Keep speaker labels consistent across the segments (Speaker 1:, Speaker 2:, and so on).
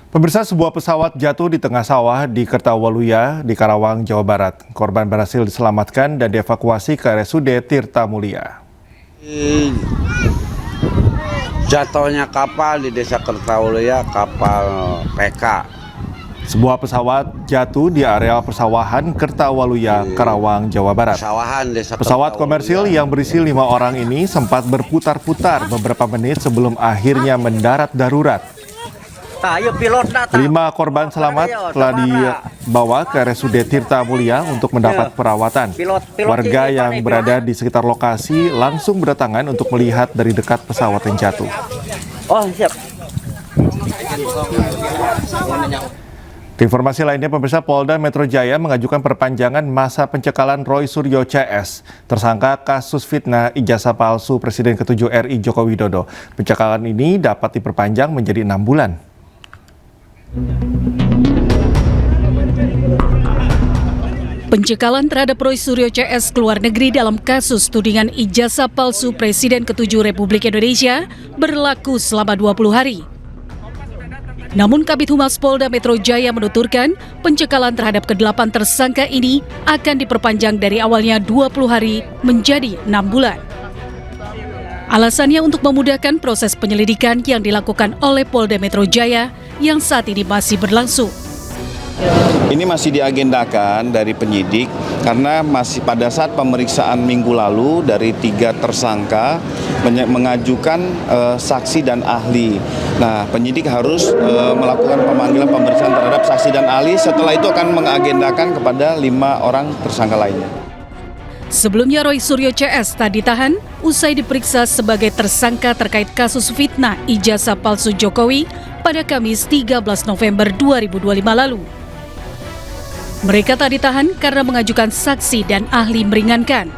Speaker 1: Pemirsa, sebuah pesawat jatuh di tengah sawah di Kertawaluya di Karawang, Jawa Barat. Korban berhasil diselamatkan dan dievakuasi ke RSUD Tirta Mulia.
Speaker 2: Jatuhnya kapal di desa Kertawaluya, kapal PK.
Speaker 1: Sebuah pesawat jatuh di areal persawahan Kertawaluya, Karawang, Jawa Barat. Pesawat komersil yang berisi 5 orang ini sempat berputar-putar beberapa menit sebelum akhirnya mendarat darurat. 5 korban selamat telah dibawa ke RSUD Tirta Mulia untuk mendapat perawatan. Warga yang berada di sekitar lokasi langsung berdatangan untuk melihat dari dekat pesawat yang jatuh.
Speaker 3: Oh, siap.
Speaker 1: Informasi lainnya, pemirsa, Polda Metro Jaya mengajukan perpanjangan masa pencekalan Roy Suryo CS, tersangka kasus fitnah ijazah palsu Presiden ke-7 RI Joko Widodo. Pencekalan ini dapat diperpanjang menjadi 6 bulan.
Speaker 4: Pencekalan terhadap Roy Suryo CS ke luar negeri dalam kasus tudingan ijazah palsu Presiden ke-7 Republik Indonesia berlaku selama 20 hari. Namun Kabid Humas Polda Metro Jaya menuturkan pencekalan terhadap ke-8 tersangka ini akan diperpanjang dari awalnya 20 hari menjadi 6 bulan. Alasannya untuk memudahkan proses penyelidikan yang dilakukan oleh Polda Metro Jaya yang saat ini masih berlangsung.
Speaker 5: Ini masih diagendakan dari penyidik karena masih pada saat pemeriksaan minggu lalu dari 3 tersangka mengajukan saksi dan ahli. Nah, penyidik harus melakukan pemanggilan pemeriksaan terhadap saksi dan ahli. Setelah itu akan mengagendakan kepada 5 orang tersangka lainnya.
Speaker 4: Sebelumnya Roy Suryo CS tak ditahan usai diperiksa sebagai tersangka terkait kasus fitnah ijazah palsu Jokowi pada Kamis 13 November 2025 lalu. Mereka tak ditahan karena mengajukan saksi dan ahli meringankan.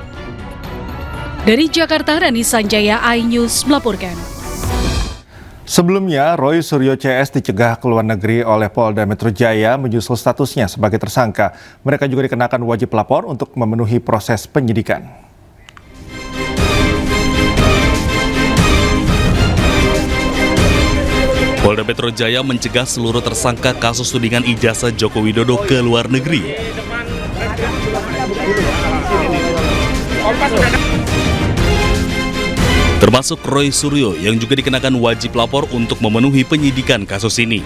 Speaker 4: Dari Jakarta, Rani Sanjaya, iNews melaporkan.
Speaker 1: Sebelumnya, Roy Suryo CS dicegah ke luar negeri oleh Polda Metro Jaya menyusul statusnya sebagai tersangka. Mereka juga dikenakan wajib lapor untuk memenuhi proses penyidikan.
Speaker 6: Polda Metro Jaya mencegah seluruh tersangka kasus tudingan ijazah Joko Widodo ke luar negeri. Termasuk Roy Suryo yang juga dikenakan wajib lapor untuk memenuhi penyidikan kasus ini.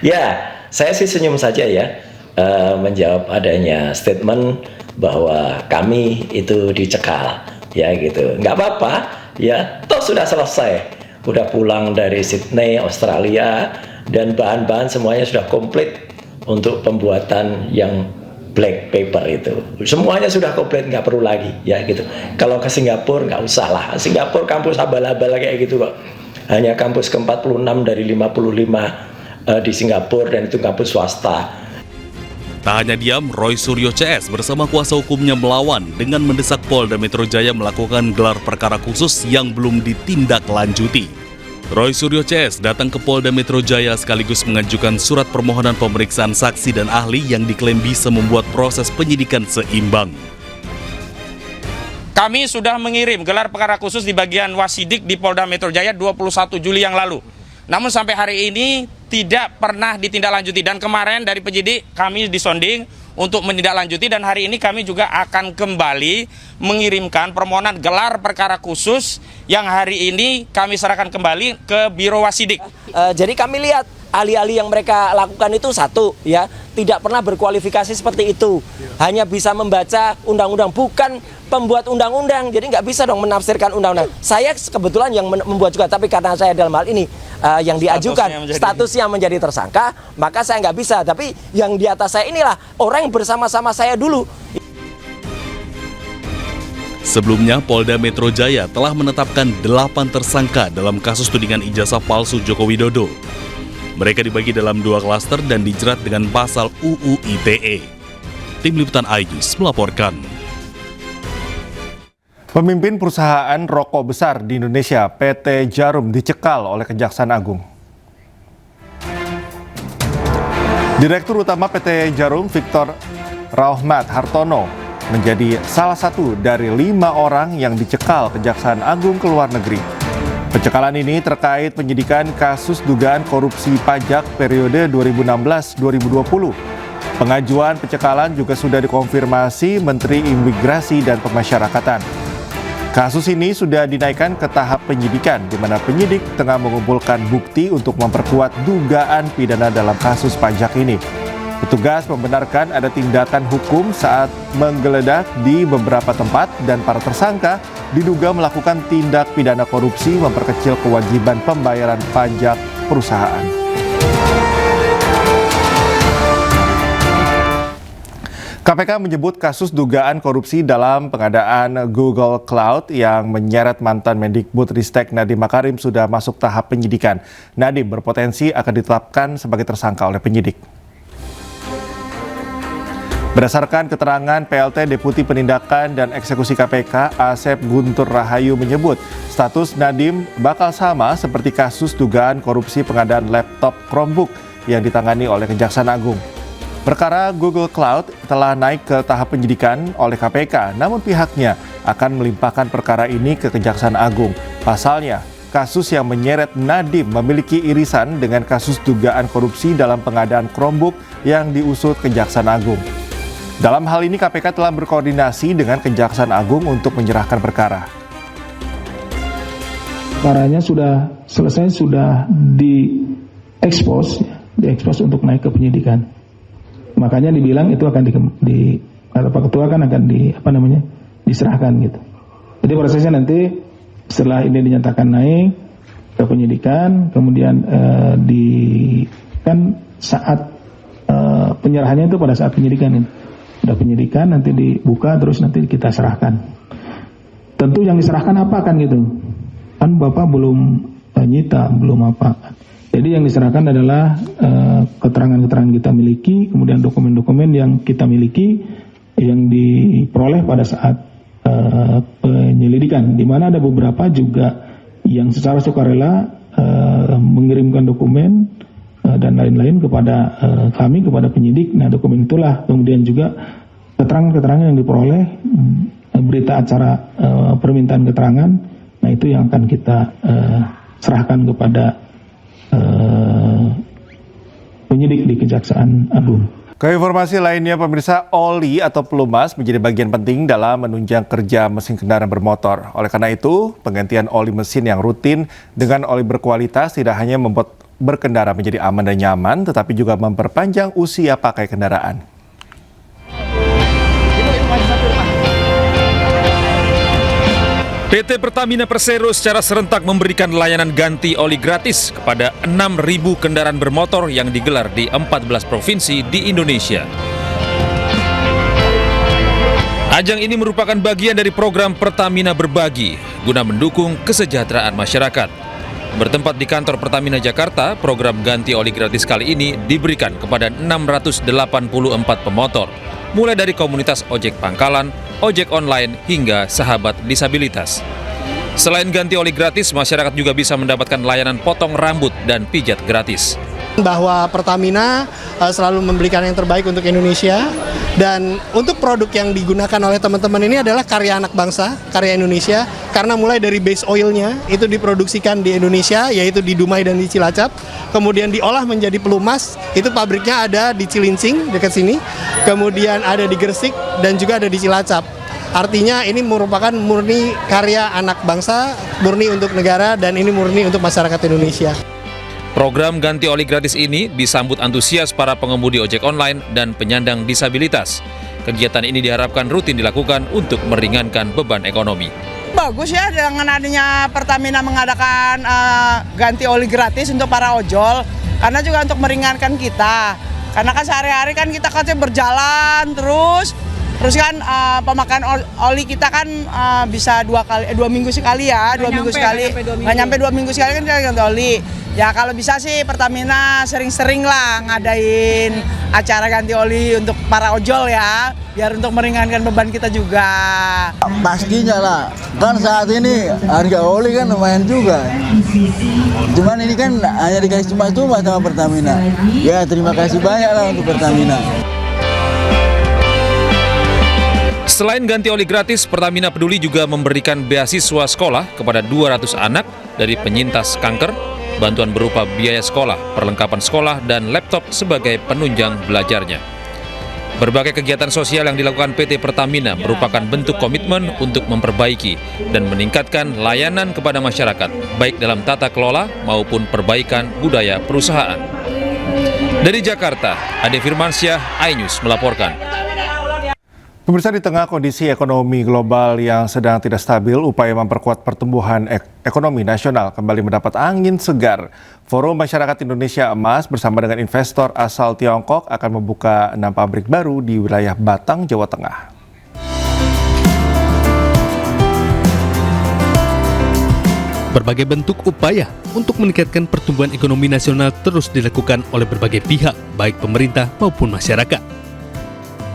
Speaker 7: Ya, saya sih senyum saja ya menjawab adanya statement bahwa kami itu dicekal, ya gitu. Nggak apa-apa, ya toh sudah selesai. Udah pulang dari Sydney, Australia, dan bahan-bahan semuanya sudah komplit untuk pembuatan yang black paper itu. Semuanya sudah komplit, nggak perlu lagi, ya gitu. Kalau ke Singapura nggak usah lah. Singapura kampus abal-abal kayak gitu kok. Hanya kampus ke-46 dari 55 di Singapura, dan itu kampus swasta.
Speaker 6: Tak hanya diam, Roy Suryo CS bersama kuasa hukumnya melawan dengan mendesak Polda Metro Jaya melakukan gelar perkara khusus yang belum ditindaklanjuti. Roy Suryo CS datang ke Polda Metro Jaya sekaligus mengajukan surat permohonan pemeriksaan saksi dan ahli yang diklaim bisa membuat proses penyidikan seimbang.
Speaker 8: Kami sudah mengirim gelar perkara khusus di bagian Wasidik di Polda Metro Jaya 21 Juli yang lalu. Namun sampai hari ini tidak pernah ditindaklanjuti, dan kemarin dari penyidik kami disonding untuk menindaklanjuti, dan hari ini kami juga akan kembali mengirimkan permohonan gelar perkara khusus yang hari ini kami serahkan kembali ke Biro Wasidik.
Speaker 3: Jadi kami lihat ahli-ahli yang mereka lakukan itu satu, ya, tidak pernah berkualifikasi seperti itu. Hanya bisa membaca undang-undang, bukan pembuat undang-undang. Jadi nggak bisa dong menafsirkan undang-undang. Saya kebetulan yang membuat juga, tapi karena saya dalam hal ini yang diajukan statusnya menjadi tersangka, maka saya nggak bisa. Tapi yang di atas saya inilah orang yang bersama-sama saya dulu.
Speaker 6: Sebelumnya, Polda Metro Jaya telah menetapkan 8 tersangka dalam kasus tudingan ijazah palsu Joko Widodo. Mereka dibagi dalam 2 klaster dan dijerat dengan pasal UU ITE. Tim Liputan iNews melaporkan.
Speaker 1: Pemimpin perusahaan rokok besar di Indonesia, PT Djarum, dicekal oleh Kejaksaan Agung. Direktur Utama PT Djarum, Victor Rauhmat Hartono, menjadi salah satu dari 5 orang yang dicekal Kejaksaan Agung ke luar negeri. Pencekalan ini terkait penyidikan kasus dugaan korupsi pajak periode 2016-2020. Pengajuan pencekalan juga sudah dikonfirmasi Menteri Imigrasi dan Pemasyarakatan. Kasus ini sudah dinaikkan ke tahap penyidikan, di mana penyidik tengah mengumpulkan bukti untuk memperkuat dugaan pidana dalam kasus pajak ini. Petugas membenarkan ada tindakan hukum saat menggeledah di beberapa tempat dan para tersangka diduga melakukan tindak pidana korupsi memperkecil kewajiban pembayaran pajak perusahaan. KPK menyebut kasus dugaan korupsi dalam pengadaan Google Cloud yang menyeret mantan Mendikbudristek Nadiem Makarim sudah masuk tahap penyidikan. Nadiem berpotensi akan ditetapkan sebagai tersangka oleh penyidik. Berdasarkan keterangan PLT Deputi Penindakan dan Eksekusi KPK, Asep Guntur Rahayu menyebut status Nadiem bakal sama seperti kasus dugaan korupsi pengadaan laptop Chromebook yang ditangani oleh Kejaksaan Agung. Perkara Google Cloud telah naik ke tahap penyidikan oleh KPK, namun pihaknya akan melimpahkan perkara ini ke Kejaksaan Agung. Pasalnya, kasus yang menyeret Nadiem memiliki irisan dengan kasus dugaan korupsi dalam pengadaan Chromebook yang diusut Kejaksaan Agung. Dalam hal ini KPK telah berkoordinasi dengan Kejaksaan Agung untuk menyerahkan perkara.
Speaker 9: Perkaranya sudah selesai, sudah diekspos untuk naik ke penyidikan. Makanya dibilang itu akan kata Pak Ketua kan akan diserahkan gitu. Jadi prosesnya nanti setelah ini dinyatakan naik ke penyidikan, kemudian saat penyerahannya itu pada saat penyidikan ini. Sudah penyidikan nanti dibuka terus nanti kita serahkan. Tentu yang diserahkan apa kan gitu. Kan Bapak belum nyita, belum apa. Jadi yang diserahkan adalah keterangan-keterangan kita miliki, kemudian dokumen-dokumen yang kita miliki yang diperoleh pada saat penyelidikan. Di mana ada beberapa juga yang secara sukarela mengirimkan dokumen dan lain-lain kepada kami, kepada penyidik. Nah, dokumen itulah kemudian juga keterangan-keterangan yang diperoleh, berita acara permintaan keterangan. Nah, itu yang akan kita serahkan kepada penyidik di Kejaksaan Agung.
Speaker 1: Ke informasi lainnya, pemirsa, oli atau pelumas menjadi bagian penting dalam menunjang kerja mesin kendaraan bermotor. Oleh karena itu, penggantian oli mesin yang rutin dengan oli berkualitas tidak hanya membuat berkendara menjadi aman dan nyaman, tetapi juga memperpanjang usia pakai kendaraan.
Speaker 10: PT Pertamina Persero secara serentak memberikan layanan ganti oli gratis kepada 6.000 kendaraan bermotor yang digelar di 14 provinsi di Indonesia. Ajang ini merupakan bagian dari program Pertamina Berbagi guna mendukung kesejahteraan masyarakat. Bertempat di kantor Pertamina Jakarta, program ganti oli gratis kali ini diberikan kepada 684 pemotor, mulai dari komunitas ojek pangkalan, ojek online, hingga sahabat disabilitas. Selain ganti oli gratis, masyarakat juga bisa mendapatkan layanan potong rambut dan pijat gratis.
Speaker 11: Bahwa Pertamina selalu memberikan yang terbaik untuk Indonesia, dan untuk produk yang digunakan oleh teman-teman ini adalah karya anak bangsa, karya Indonesia, karena mulai dari base oilnya itu diproduksikan di Indonesia, yaitu di Dumai dan di Cilacap, kemudian diolah menjadi pelumas, itu pabriknya ada di Cilincing dekat sini, kemudian ada di Gresik dan juga ada di Cilacap. Artinya ini merupakan murni karya anak bangsa, murni untuk negara, dan ini murni untuk masyarakat Indonesia.
Speaker 10: Program ganti oli gratis ini disambut antusias para pengemudi ojek online dan penyandang disabilitas. Kegiatan ini diharapkan rutin dilakukan untuk meringankan beban ekonomi.
Speaker 12: Bagus ya dengan adanya Pertamina mengadakan ganti oli gratis untuk para ojol, karena juga untuk meringankan kita. Karena kan sehari-hari kan kita berjalan terus kan pemakaian oli kita kan bisa 2 minggu sekali ya, 2 minggu sekali, nggak nyampe 2 minggu sekali kan kita ganti oli. Ya kalau bisa sih Pertamina sering-sering lah ngadain acara ganti oli untuk para ojol ya, biar untuk meringankan beban kita juga.
Speaker 13: Pastinya lah, kan saat ini harga oli kan lumayan juga. Cuman ini kan hanya dikasih cuma-cuma sama Pertamina. Ya terima kasih banyak lah untuk Pertamina.
Speaker 10: Selain ganti oli gratis, Pertamina Peduli juga memberikan beasiswa sekolah kepada 200 anak dari penyintas kanker, bantuan berupa biaya sekolah, perlengkapan sekolah, dan laptop sebagai penunjang belajarnya. Berbagai kegiatan sosial yang dilakukan PT Pertamina merupakan bentuk komitmen untuk memperbaiki dan meningkatkan layanan kepada masyarakat, baik dalam tata kelola maupun perbaikan budaya perusahaan. Dari Jakarta, Ade Firmansyah, iNews melaporkan.
Speaker 1: Pemirsa, di tengah kondisi ekonomi global yang sedang tidak stabil, upaya memperkuat pertumbuhan ekonomi nasional kembali mendapat angin segar. Forum Masyarakat Indonesia Emas bersama dengan investor asal Tiongkok akan membuka 6 pabrik baru di wilayah Batang, Jawa Tengah.
Speaker 14: Berbagai bentuk upaya untuk meningkatkan pertumbuhan ekonomi nasional terus dilakukan oleh berbagai pihak, baik pemerintah maupun masyarakat.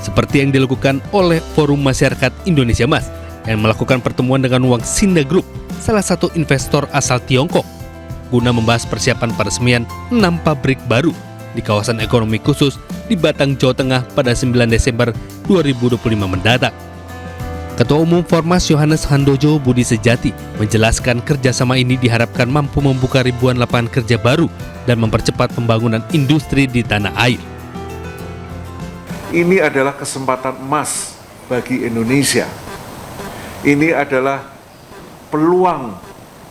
Speaker 14: Seperti yang dilakukan oleh Forum Masyarakat Indonesia Emas yang melakukan pertemuan dengan Wang Xinda Group, salah satu investor asal Tiongkok, guna membahas persiapan peresmian 6 pabrik baru di kawasan ekonomi khusus di Batang, Jawa Tengah pada 9 Desember 2025 mendatang. Ketua Umum Formas Yohanes Handojo Budi Sejati menjelaskan kerjasama ini diharapkan mampu membuka ribuan lapangan kerja baru dan mempercepat pembangunan industri di tanah air.
Speaker 15: Ini adalah kesempatan emas bagi Indonesia. Ini adalah peluang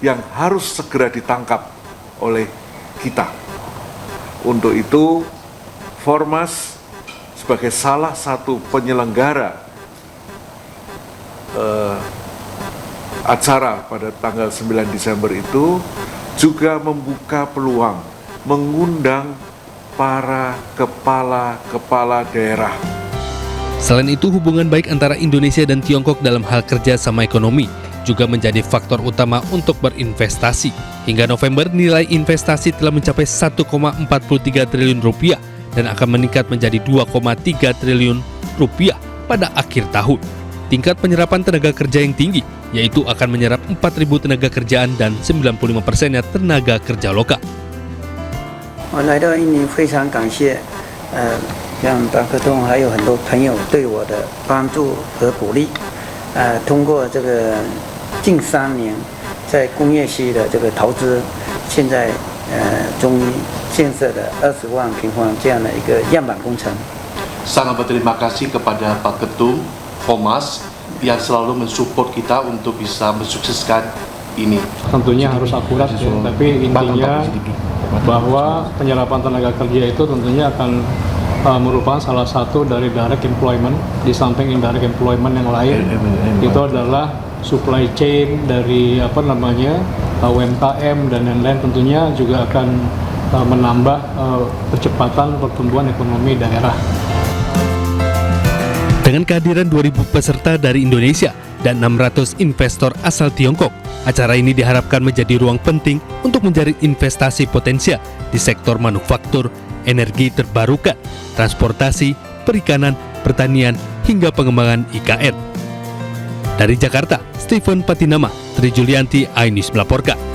Speaker 15: yang harus segera ditangkap oleh kita. Untuk itu, Formas sebagai salah satu penyelenggara acara pada tanggal 9 Desember itu juga membuka peluang, mengundang para kepala daerah.
Speaker 14: Selain itu, hubungan baik antara Indonesia dan Tiongkok dalam hal kerja sama ekonomi juga menjadi faktor utama untuk berinvestasi. Hingga November, nilai investasi telah mencapai 1,43 triliun rupiah dan akan meningkat menjadi 2,3 triliun rupiah pada akhir tahun. Tingkat penyerapan tenaga kerja yang tinggi, yaitu akan menyerap 4.000 tenaga kerjaan dan 95%-nya tenaga kerja lokal.
Speaker 16: 我来到印尼，非常感谢像巴克通还有很多朋友对我的帮助和鼓励。通过这个近3年在工业区的这个投资，现在终于建设了20万平方这样的一个样板工程。
Speaker 17: Sangat berterima kasih kepada Pak Ketum Formas yang selalu mensupport kita untuk bisa mensukseskan ini.
Speaker 18: Tentunya harus akurat ya, tapi intinya bahwa penyerapan tenaga kerja itu tentunya akan merupakan salah satu dari direct employment, di samping indirect employment yang lain. Itu adalah supply chain dari UMKM dan lain-lain, tentunya juga akan menambah percepatan pertumbuhan ekonomi daerah.
Speaker 14: Dengan kehadiran 2.000 peserta dari Indonesia dan 600 investor asal Tiongkok, acara ini diharapkan menjadi ruang penting untuk menjaring investasi potensial di sektor manufaktur, energi terbarukan, transportasi, perikanan, pertanian, hingga pengembangan IKN. Dari Jakarta, Stephen Patinama, Tri Julianti, iNews melaporkan.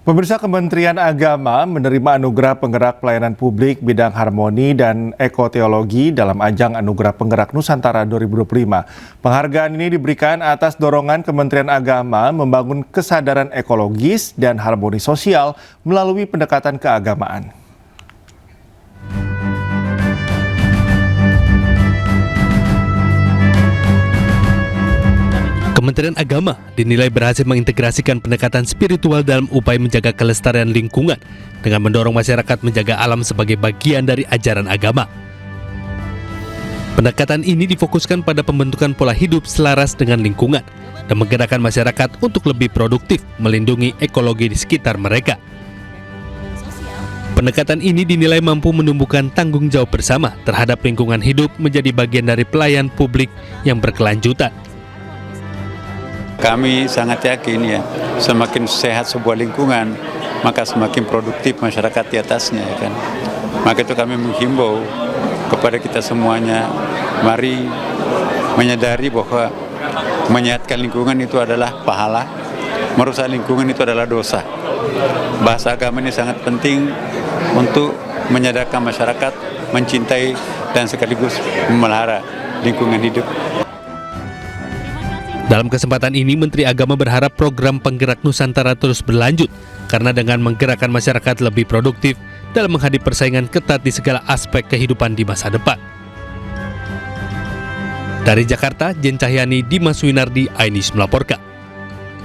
Speaker 1: Pemirsa, Kementerian Agama menerima anugerah penggerak pelayanan publik bidang harmoni dan ekoteologi dalam ajang Anugerah Penggerak Nusantara 2025. Penghargaan ini diberikan atas dorongan Kementerian Agama membangun kesadaran ekologis dan harmoni sosial melalui pendekatan keagamaan.
Speaker 14: Kementerian Agama dinilai berhasil mengintegrasikan pendekatan spiritual dalam upaya menjaga kelestarian lingkungan dengan mendorong masyarakat menjaga alam sebagai bagian dari ajaran agama. Pendekatan ini difokuskan pada pembentukan pola hidup selaras dengan lingkungan dan menggerakkan masyarakat untuk lebih produktif melindungi ekologi di sekitar mereka. Pendekatan ini dinilai mampu menumbuhkan tanggung jawab bersama terhadap lingkungan hidup menjadi bagian dari pelayan publik yang berkelanjutan.
Speaker 19: Kami sangat yakin ya, semakin sehat sebuah lingkungan, maka semakin produktif masyarakat di atasnya ya kan. Maka itu kami menghimbau kepada kita semuanya, mari menyadari bahwa menyehatkan lingkungan itu adalah pahala, merusak lingkungan itu adalah dosa. Bahasa agama ini sangat penting untuk menyadarkan masyarakat mencintai dan sekaligus memelihara lingkungan hidup.
Speaker 14: Dalam kesempatan ini, Menteri Agama berharap program Penggerak Nusantara terus berlanjut karena dengan menggerakkan masyarakat lebih produktif dalam menghadapi persaingan ketat di segala aspek kehidupan di masa depan. Dari Jakarta, Jen Cahyani, Dimas Winardi, iNews melaporkan.